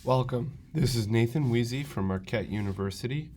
Welcome. This is Nathan Weezy from Marquette University,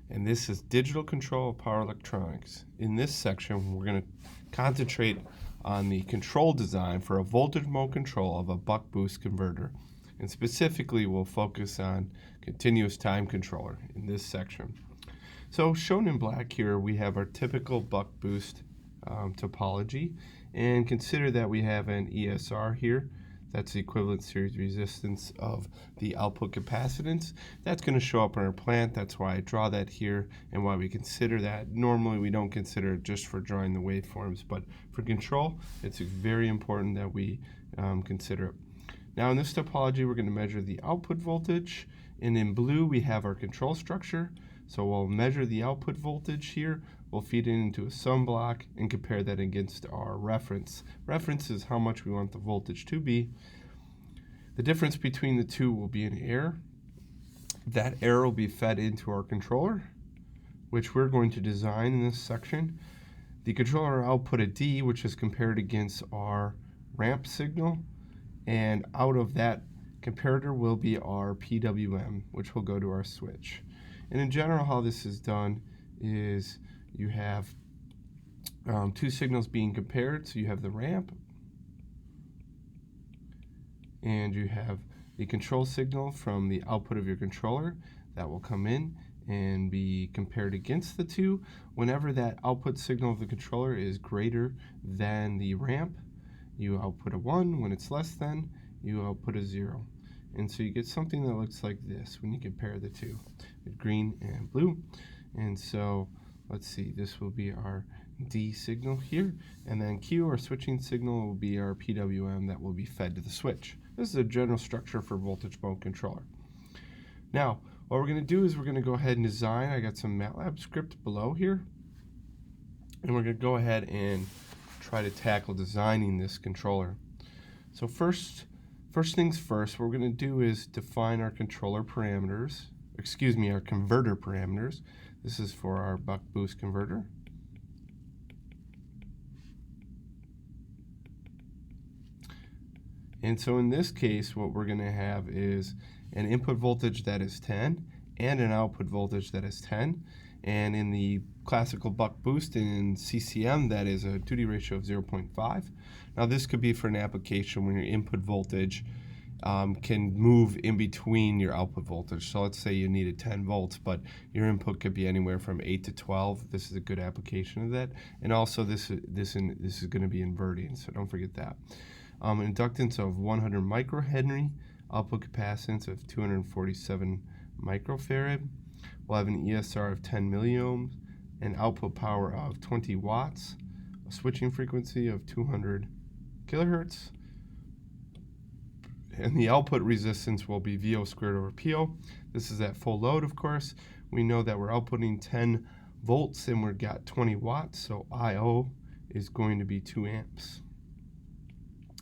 and this is Digital Control of Power Electronics. In this section, we're going to concentrate on the control design for a voltage mode control of a buck-boost converter. And specifically, we'll focus on continuous time controller in this section. So shown in black here, we have our typical buck-boost topology, and consider that we have an ESR here. That's the equivalent series resistance of the output capacitance. That's going to show up in our plant. That's why I draw that here and why we consider that. Normally we don't consider it just for drawing the waveforms, but for control, it's very important that we consider it. Now in this topology, we're going to measure the output voltage, and in blue we have our control structure. So we'll measure the output voltage here, we'll feed it into a sum block and compare that against our reference. Reference is how much we want the voltage to be. The difference between the two will be an error. That error will be fed into our controller, which we're going to design in this section. The controller will output a D, which is compared against our ramp signal, and out of that comparator will be our PWM, which will go to our switch. And in general, how this is done is you have two signals being compared. So you have the ramp, and you have the control signal from the output of your controller that will come in and be compared against the two. Whenever that output signal of the controller is greater than the ramp, you output a 1. When it's less than, you output a 0. And so you get something that looks like this when you compare the two, with green and blue. And so let's see, this will be our D signal here, and then Q, our switching signal, will be our PWM that will be fed to the switch. This is a general structure for voltage mode controller. Now, what we're going to do is we're going to go ahead and design. I got some MATLAB script below here, and we're going to go ahead and try to tackle designing this controller. So first things first, what we're going to do is define our controller parameters, our converter parameters. This is for our buck-boost converter. And so in this case, what we're going to have is an input voltage that is 10 and an output voltage that is 10. And in the classical buck-boost in CCM, that is a duty ratio of 0.5. Now this could be for an application when your input voltage can move in between your output voltage. So let's say you needed 10 volts, but your input could be anywhere from 8 to 12. This is a good application of that. And also this is going to be inverting, so don't forget that. Inductance of 100 microhenry, output capacitance of 247 microfarad. We'll have an ESR of 10 milliohms, an output power of 20 watts, a switching frequency of 200 kilohertz, and the output resistance will be VO squared over PO. This is at full load, of course. We know that we're outputting 10 volts and we've got 20 watts, so IO is going to be 2 amps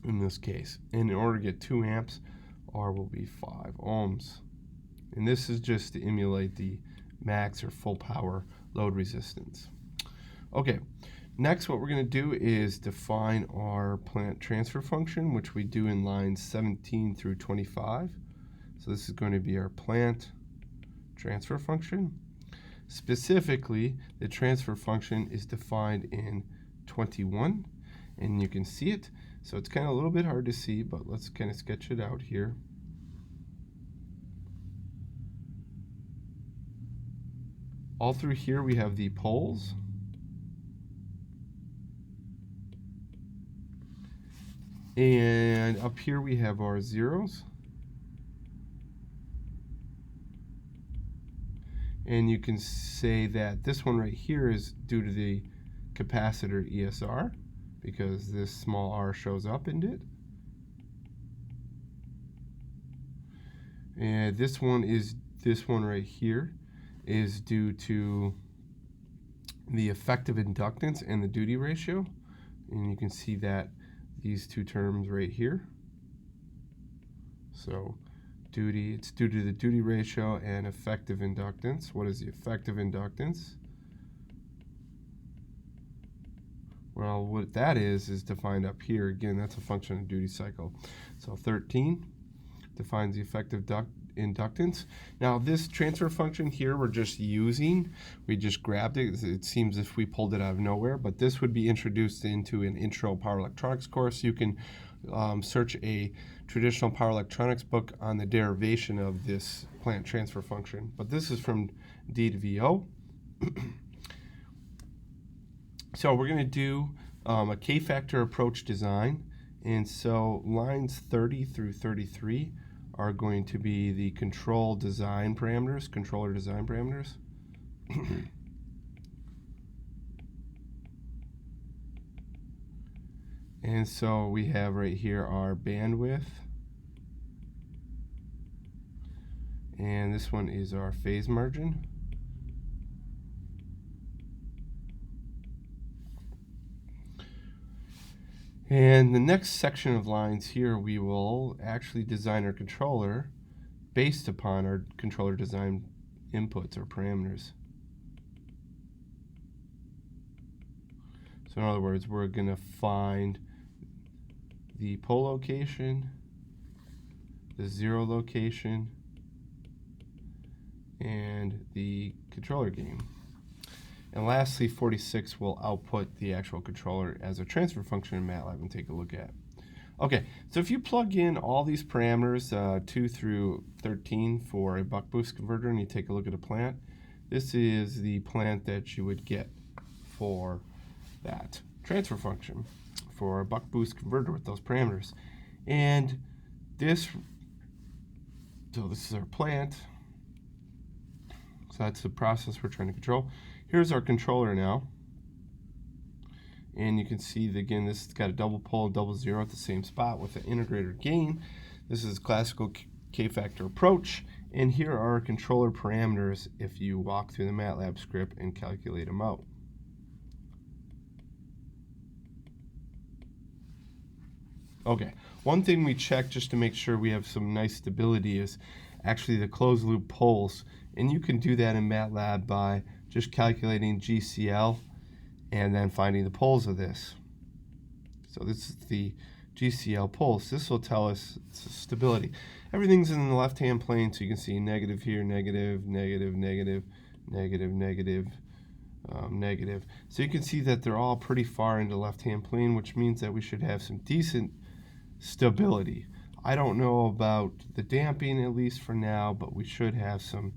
in this case. And in order to get 2 amps, R will be 5 ohms. And this is just to emulate the max or full power load resistance. Okay, next what we're going to do is define our plant transfer function, which we do in lines 17 through 25. So this is going to be our plant transfer function. Specifically, the transfer function is defined in 21, and you can see it. So it's kind of a little bit hard to see, but let's kind of sketch it out here. All through here we have the poles. And up here we have our zeros. And you can say that this one right here is due to the capacitor ESR, because this small r shows up in it. And this one right here is due to the effective inductance and the duty ratio. And you can see that these two terms right here. So it's due to the duty ratio and effective inductance. What is the effective inductance? Well, what that is defined up here. Again, that's a function of duty cycle. So 13. defines the effective inductance. Now this transfer function here we're just using, we just grabbed it. It seems if we pulled it out of nowhere, but this would be introduced into an intro power electronics course. You can search a traditional power electronics book on the derivation of this plant transfer function, but this is from D to VO. So we're going to do a k-factor approach design, and so lines 30 through 33 are going to be the controller design parameters. And so we have right here our bandwidth, and this one is our phase margin. And the next section of lines here, we will actually design our controller based upon our controller design inputs or parameters. So in other words, we're going to find the pole location, the zero location, and the controller gain. And lastly, 46 will output the actual controller as a transfer function in MATLAB and take a look at. Okay, so if you plug in all these parameters, 2 through 13 for a buck boost converter, and you take a look at a plant, this is the plant that you would get for that transfer function for a buck boost converter with those parameters. And so this is our plant. So that's the process we're trying to control. Here's our controller now. And you can see that, again, this has got a double pole, double zero at the same spot with an integrator gain. This is classical k-factor approach. And here are our controller parameters if you walk through the MATLAB script and calculate them out. Okay, one thing we check just to make sure we have some nice stability is actually the closed loop poles. And you can do that in MATLAB by just calculating GCL and then finding the poles of this. So this is the GCL poles. This will tell us stability. Everything's in the left-hand plane, so you can see negative here, negative, negative, negative, negative, negative, negative. So you can see that they're all pretty far into the left-hand plane, which means that we should have some decent stability. I don't know about the damping, at least for now, but we should have some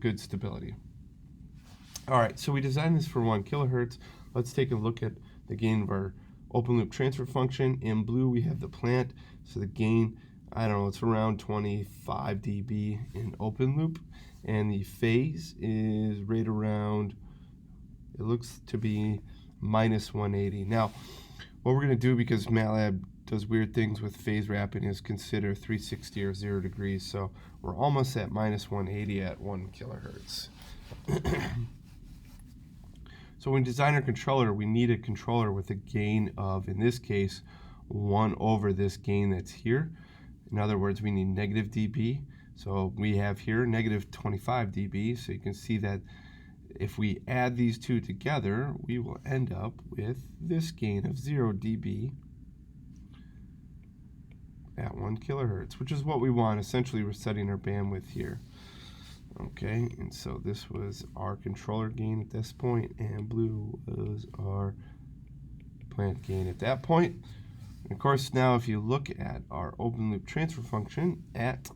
good stability. All right, so we designed this for 1 kilohertz. Let's take a look at the gain of our open loop transfer function. In blue, we have the plant. So the gain, I don't know, it's around 25 dB in open loop. And the phase is right around, it looks to be minus 180. Now, what we're going to do, because MATLAB does weird things with phase wrapping, is consider 360 or 0 degrees. So we're almost at minus 180 at 1 kilohertz. So when we design our controller, we need a controller with a gain of, in this case, 1 over this gain that's here. In other words, we need negative dB. So we have here negative 25 dB. So you can see that if we add these two together, we will end up with this gain of 0 dB at 1 kilohertz, which is what we want. Essentially, we're setting our bandwidth here. Okay, and so this was our controller gain at this point, and blue was our plant gain at that point. And of course, now if you look at our open loop transfer function at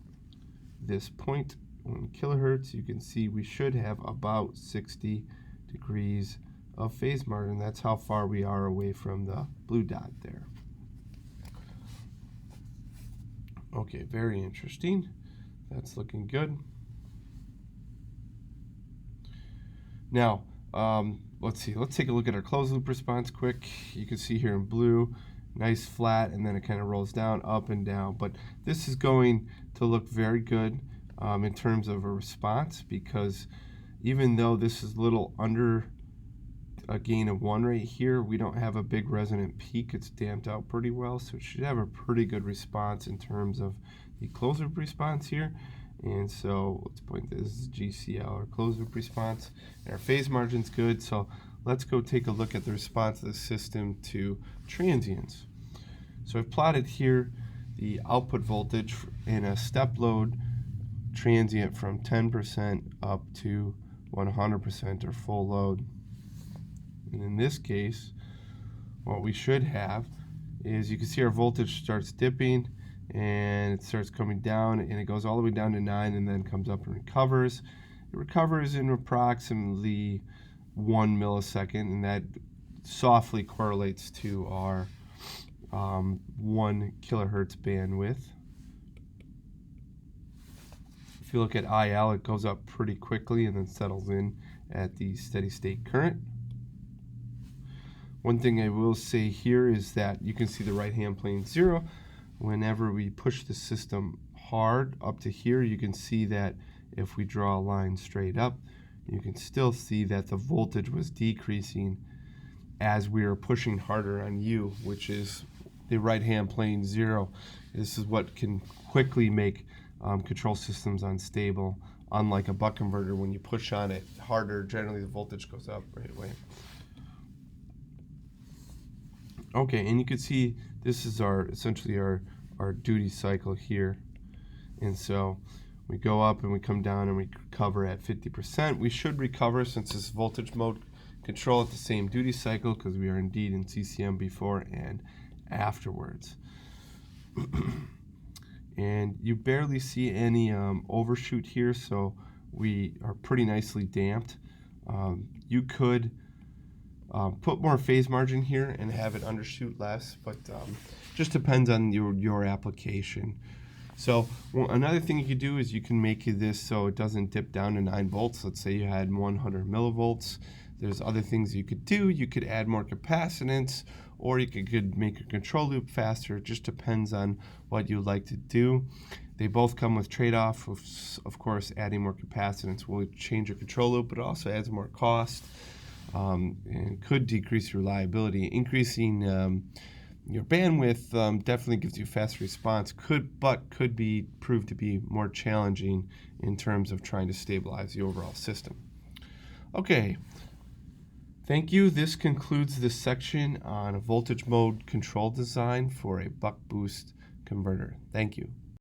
this point, 1 kilohertz, you can see we should have about 60 degrees of phase margin. That's how far we are away from the blue dot there. Okay, very interesting. That's looking good. Now, let's see. Let's take a look at our closed loop response quick. You can see here in blue, nice flat, and then it kind of rolls down, up and down. But this is going to look very good in terms of a response, because even though this is a little under a gain of 1 right here, we don't have a big resonant peak. It's damped out pretty well, so it should have a pretty good response in terms of the closed loop response here. And so let's point this is GCL, or closed loop response. And our phase margin's good, so let's go take a look at the response of the system to transients. So I've plotted here the output voltage in a step load transient from 10% up to 100% or full load. And in this case, what we should have is, you can see our voltage starts dipping and it starts coming down, and it goes all the way down to 9 and then comes up and recovers. It recovers in approximately 1 millisecond, and that softly correlates to our 1 kilohertz bandwidth. If you look at IL, it goes up pretty quickly and then settles in at the steady state current. One thing I will say here is that you can see the right hand plane 0. Whenever we push the system hard up to here, you can see that if we draw a line straight up, you can still see that the voltage was decreasing as we were pushing harder on U, which is the right hand plane 0. This is what can quickly make control systems unstable. Unlike a buck converter, when you push on it harder, generally the voltage goes up right away. Okay, and you can see this is essentially our duty cycle here. And so we go up and we come down and we recover at 50%. We should recover, since this voltage mode control, at the same duty cycle, because we are indeed in CCM before and afterwards. And you barely see any overshoot here, so we are pretty nicely damped. You could put more phase margin here and have it undershoot less, but just depends on your application. So another thing you could do is you can make this so it doesn't dip down to 9 volts. Let's say you had 100 millivolts. There's other things you could do. You could add more capacitance, or you could make your control loop faster. It just depends on what you like to do. They both come with trade-off. Of course, adding more capacitance will change your control loop, but it also adds more cost. And could decrease reliability. Increasing your bandwidth definitely gives you fast response, but could be proved to be more challenging in terms of trying to stabilize the overall system. Okay, thank you. This concludes this section on a voltage mode control design for a buck boost converter. Thank you.